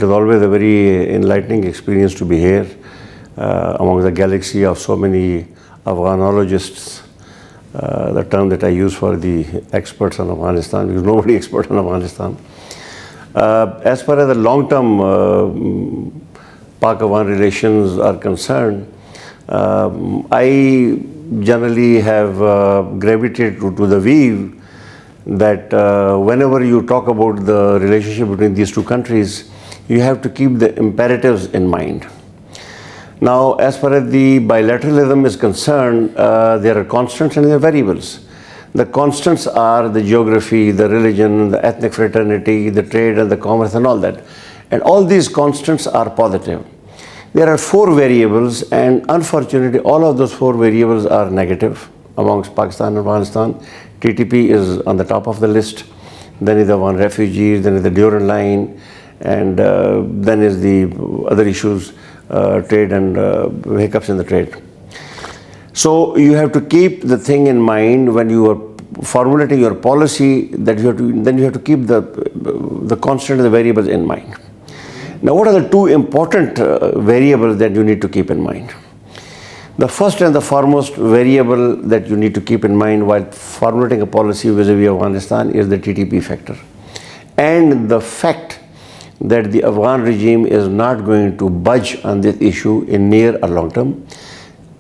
It is always a very enlightening experience to be here among the galaxy of so many Afghanologists, the term that I use for the experts on Afghanistan, because nobody is expert on Afghanistan. As far as the long-term Pak-Afghan relations are concerned, I generally have gravitated to the view that whenever you talk about the relationship between these two countries, you have to keep the imperatives in mind. Now, as far as the bilateralism is concerned, there are constants and there are variables. The constants are the geography, the religion, the ethnic fraternity, the trade and the commerce and all that. And all these constants are positive. There are 4 variables, and unfortunately all of those 4 variables are negative amongst Pakistan and Afghanistan. TTP is on the top of the list. Then is the one refugees, then is the Durand line, and then is the other issues, trade and hiccups in the trade. So you have to keep the thing in mind when you are formulating your policy, that you have to keep the constant, the variables in mind. Now, what are the 2 important variables that you need to keep in mind? The first and the foremost variable that you need to keep in mind while formulating a policy vis-a-vis Afghanistan is the TTP factor, and the fact that the Afghan regime is not going to budge on this issue in near or long term.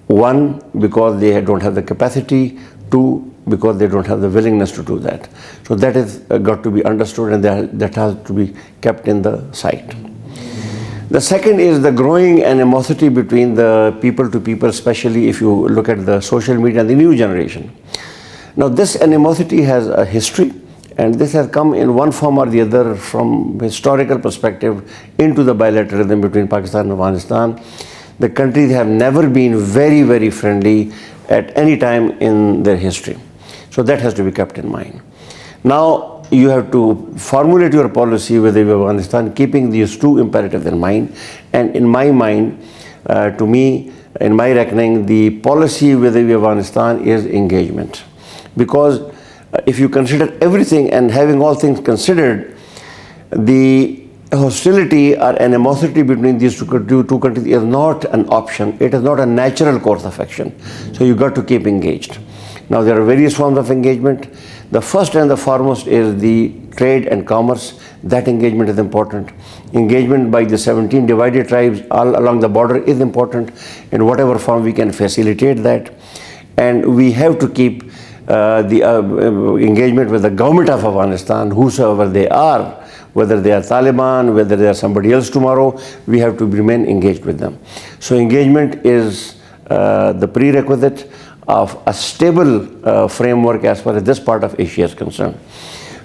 1, because they don't have the capacity. 2, because they don't have the willingness to do that. So that is got to be understood, and that has to be kept in the sight. The second is the growing animosity between the people to people, especially if you look at the social media and the new generation. Now, this animosity has a history, and this has come in one form or the other from historical perspective into the bilateralism between Pakistan and Afghanistan. The countries have never been very, very friendly at any time in their history. So that has to be kept in mind. Now, you have to formulate your policy with Afghanistan, keeping these 2 imperatives in mind. And in my mind, to me, in my reckoning, the policy with Afghanistan is engagement. Because if you consider everything, and having all things considered, the hostility or animosity between these two countries is not an option. It is not a natural course of action. So you got to keep engaged. Now, there are various forms of engagement. The first and the foremost is the trade and commerce. That engagement is important. Engagement by the 17 divided tribes all along the border is important. In whatever form we can facilitate that. And we have to keep the engagement with the government of Afghanistan, whosoever they are, whether they are Taliban, whether they are somebody else tomorrow, we have to remain engaged with them. So engagement is the prerequisite of a stable framework as far as this part of Asia is concerned.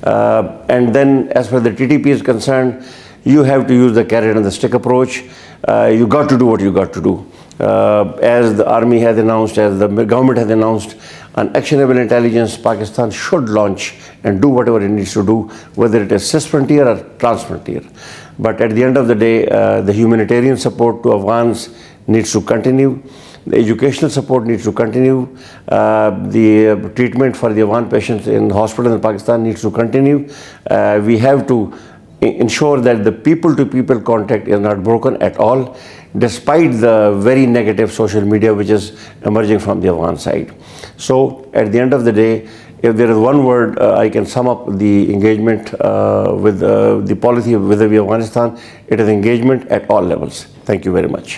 And then as far as the TTP is concerned, you have to use the carrot and the stick approach. You got to do what you got to do. As the army has announced, as the government has announced, on actionable intelligence, Pakistan should launch and do whatever it needs to do, whether it is cisfrontier or transfrontier. But at the end of the day, the humanitarian support to Afghans needs to continue. The educational support needs to continue. The treatment for the Afghan patients in hospitals in Pakistan needs to continue. We have to ensure that the people-to-people contact is not broken at all, despite the very negative social media which is emerging from the Afghan side. So at the end of the day, if there is one word I can sum up the engagement with the policy with Afghanistan, it is engagement at all levels. Thank you very much.